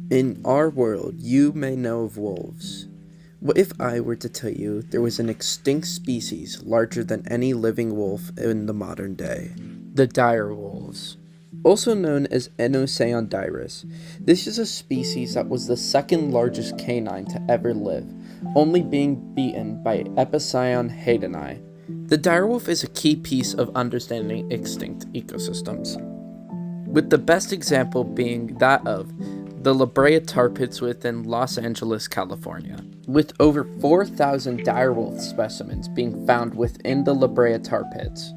In our world, you may know of wolves. What if I were to tell you there was an extinct species larger than any living wolf in the modern day? The dire wolves. Also known as Enoceanodyrus, this is a species that was the second largest canine to ever live, only being beaten by Epicyon haydeni. The direwolf is a key piece of understanding extinct ecosystems, with the best example being that of the La Brea tar pits within Los Angeles, California, with over 4,000 direwolf specimens being found within the La Brea tar pits.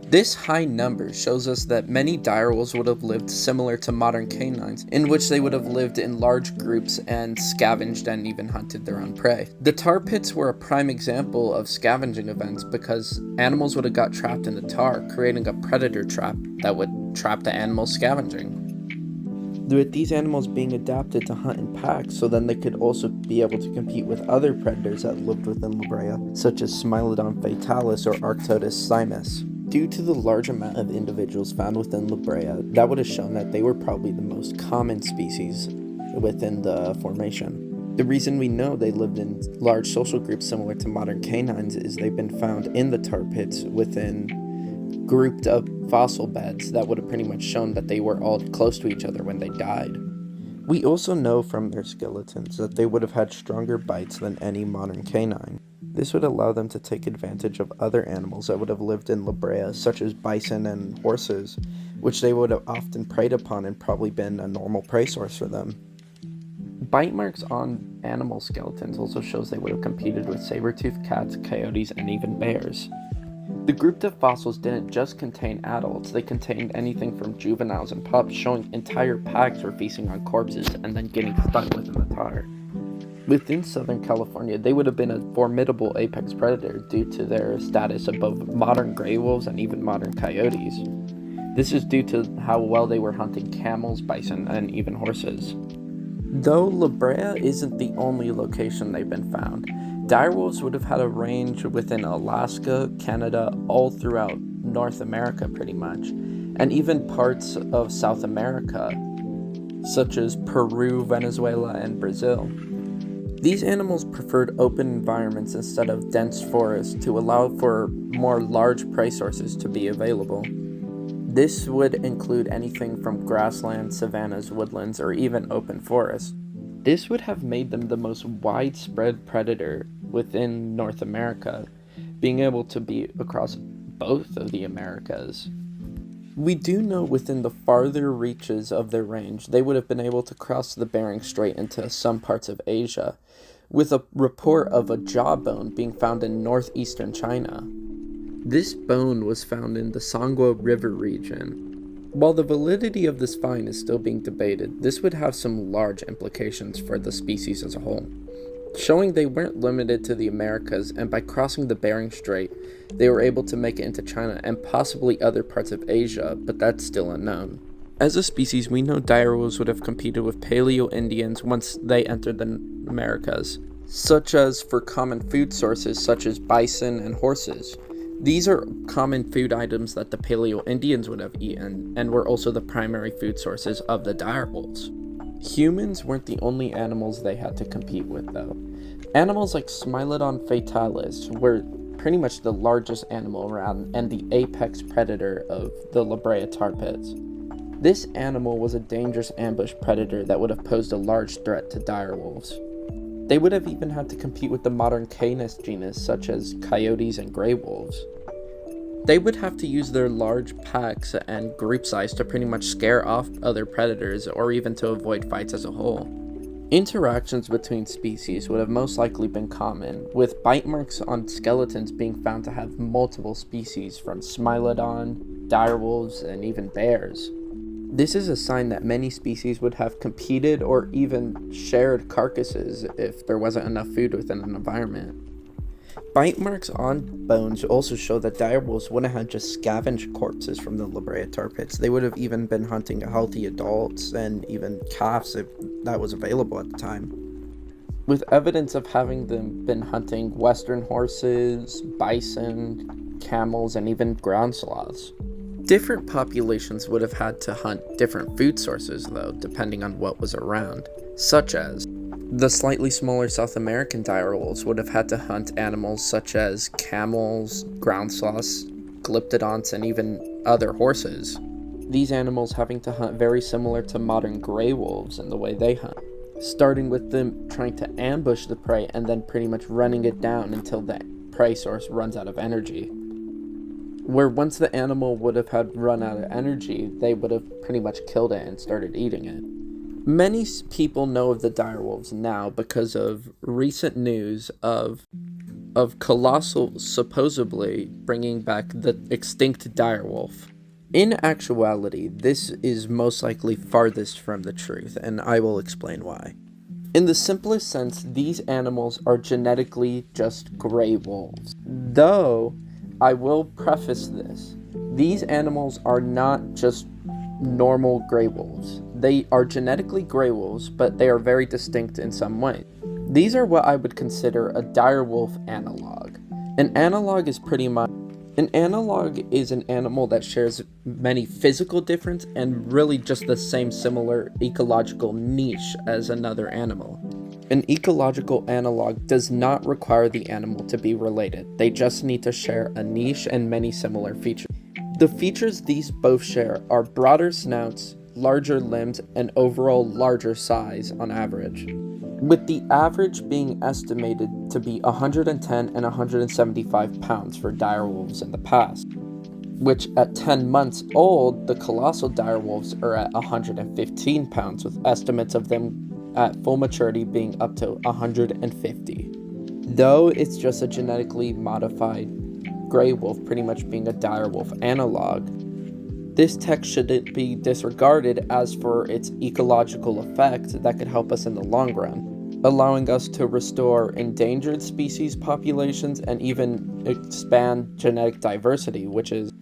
This high number shows us that many direwolves would have lived similar to modern canines, in which they would have lived in large groups and scavenged and even hunted their own prey. The tar pits were a prime example of scavenging events because animals would have got trapped in the tar, creating a predator trap that would trap the animals scavenging. With these animals being adapted to hunt in packs, so then they could also be able to compete with other predators that lived within La Brea, such as Smilodon fatalis or Arctodus simus. Due to the large amount of individuals found within La Brea, that would have shown that they were probably the most common species within the formation. The reason we know they lived in large social groups similar to modern canines is they've been found in the tar pits within grouped up fossil beds that would have pretty much shown that they were all close to each other when they died. We also know from their skeletons that they would have had stronger bites than any modern canine. This would allow them to take advantage of other animals that would have lived in La Brea, such as bison and horses, which they would have often preyed upon and probably been a normal prey source for them. Bite marks on animal skeletons also shows they would have competed with saber-toothed cats, coyotes, and even bears. The grouped up fossils didn't just contain adults, they contained anything from juveniles and pups, showing entire packs were feasting on corpses and then getting stuck within the tar. Within Southern California, they would have been a formidable apex predator due to their status above modern gray wolves and even modern coyotes. This is due to how well they were hunting camels, bison, and even horses. Though La Brea isn't the only location they've been found, direwolves would have had a range within Alaska, Canada, all throughout North America pretty much, and even parts of South America, such as Peru, Venezuela, and Brazil. These animals preferred open environments instead of dense forests to allow for more large prey sources to be available. This would include anything from grasslands, savannas, woodlands, or even open forests. This would have made them the most widespread predator within North America, being able to be across both of the Americas. We do know within the farther reaches of their range, they would have been able to cross the Bering Strait into some parts of Asia, with a report of a jawbone being found in northeastern China. This bone was found in the Sangwo River region. While the validity of this find is still being debated, this would have some large implications for the species as a whole, showing they weren't limited to the Americas, and by crossing the Bering Strait, they were able to make it into China and possibly other parts of Asia, but that's still unknown. As a species, we know direwolves would have competed with Paleo-Indians once they entered the Americas, such as for common food sources such as bison and horses. These are common food items that the Paleo-Indians would have eaten, and were also the primary food sources of the direwolves. Humans weren't the only animals they had to compete with, though. Animals like Smilodon fatalis were pretty much the largest animal around and the apex predator of the La Brea tar pits. This animal was a dangerous ambush predator that would have posed a large threat to direwolves. They would have even had to compete with the modern canis genus, such as coyotes and gray wolves. They would have to use their large packs and group size to pretty much scare off other predators or even to avoid fights as a whole. Interactions between species would have most likely been common, with bite marks on skeletons being found to have multiple species from Smilodon, direwolves, and even bears. This is a sign that many species would have competed or even shared carcasses if there wasn't enough food within an environment. Bite marks on bones also show that direwolves wouldn't have just scavenged corpses from the La Brea tar pits. They would have even been hunting healthy adults and even calves if that was available at the time, with evidence of having them been hunting western horses, bison, camels, and even ground sloths. Different populations would have had to hunt different food sources, though, depending on what was around. such as the slightly smaller South American direwolves would have had to hunt animals such as camels, ground sloths, glyptodonts, and even other horses. These animals having to hunt very similar to modern gray wolves in the way they hunt, starting with them trying to ambush the prey and then pretty much running it down until the prey source runs out of energy. Where once the animal would have had run out of energy, they would have pretty much killed it and started eating it. Many people know of the direwolves now because of recent news of Colossal supposedly bringing back the extinct direwolf. In actuality, this is most likely farthest from the truth, and I will explain why. In the simplest sense, these animals are genetically just gray wolves. Though, I will preface this, these animals are not just normal gray wolves. They are genetically gray wolves, but they are very distinct in some way. These are what I would consider a direwolf analog. An analog is an animal that shares many physical differences and really just the same similar ecological niche as another animal. An ecological analog does not require the animal to be related. They just need to share a niche and many similar features. The features these both share are broader snouts, larger limbs, and overall larger size on average, with the average being estimated to be 110 and 175 pounds for direwolves in the past, which at 10 months old, the colossal direwolves are at 115 pounds, with estimates of them at full maturity being up to 150. Though it's just a genetically modified gray wolf, pretty much being a direwolf analog, this text shouldn't be disregarded as for its ecological effect that could help us in the long run, allowing us to restore endangered species populations and even expand genetic diversity, which is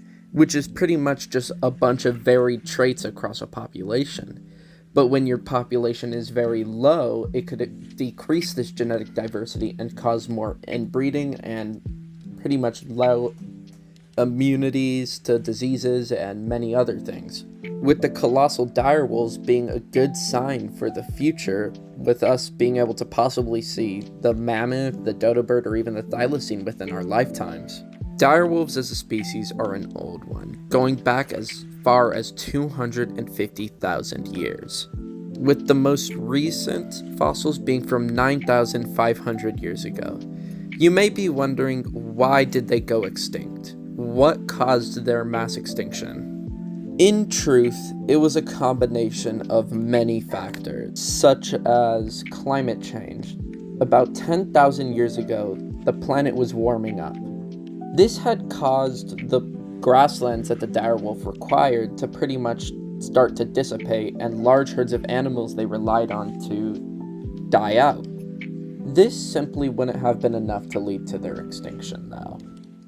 pretty much just a bunch of varied traits across a population. But when your population is very low, it could decrease this genetic diversity and cause more inbreeding and pretty much low immunities to diseases and many other things. With the colossal direwolves being a good sign for the future, with us being able to possibly see the mammoth, the dodo bird, or even the thylacine within our lifetimes. Direwolves as a species are an old one, going back as far as 250,000 years, with the most recent fossils being from 9,500 years ago. You may be wondering, why did they go extinct? What caused their mass extinction? In truth, it was a combination of many factors, such as climate change. About 10,000 years ago, the planet was warming up. This had caused the grasslands that the direwolf required to pretty much start to dissipate, and large herds of animals they relied on to die out. This simply wouldn't have been enough to lead to their extinction, though.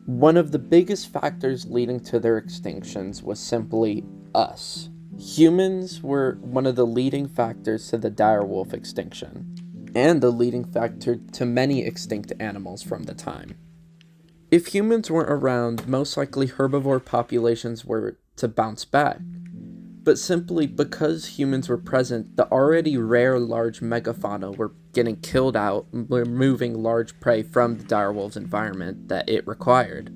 One of the biggest factors leading to their extinctions was simply us. Humans were one of the leading factors to the direwolf extinction, and the leading factor to many extinct animals from the time. If humans weren't around, most likely herbivore populations were to bounce back. But simply because humans were present, the already rare large megafauna were getting killed out, removing large prey from the direwolf's environment that it required.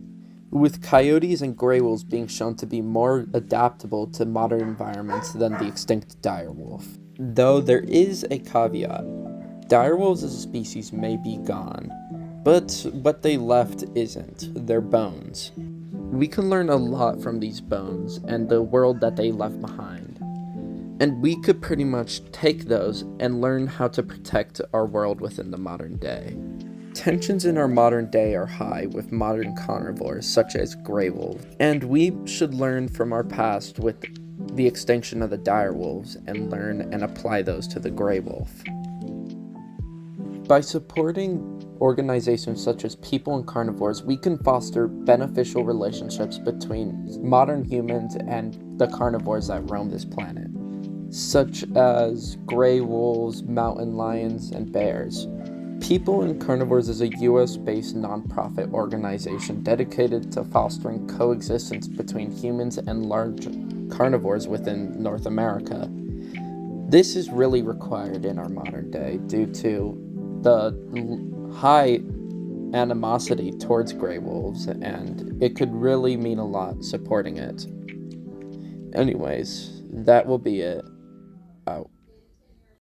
With coyotes and gray wolves being shown to be more adaptable to modern environments than the extinct direwolf. Though there is a caveat, direwolves as a species may be gone, but what they left isn't, their bones. We can learn a lot from these bones and the world that they left behind. And we could pretty much take those and learn how to protect our world within the modern day. Tensions in our modern day are high with modern carnivores such as gray wolves, and we should learn from our past with the extinction of the direwolves and learn and apply those to the gray wolf. By supporting organizations such as people and carnivores, we can foster beneficial relationships between modern humans and the carnivores that roam this planet, such as gray wolves, mountain lions, and bears. People and Carnivores is a US-based nonprofit organization dedicated to fostering coexistence between humans and large carnivores within North America. This is really required in our modern day due to the high animosity towards gray wolves, and it could really mean a lot supporting it. Anyways, that will be it. Out.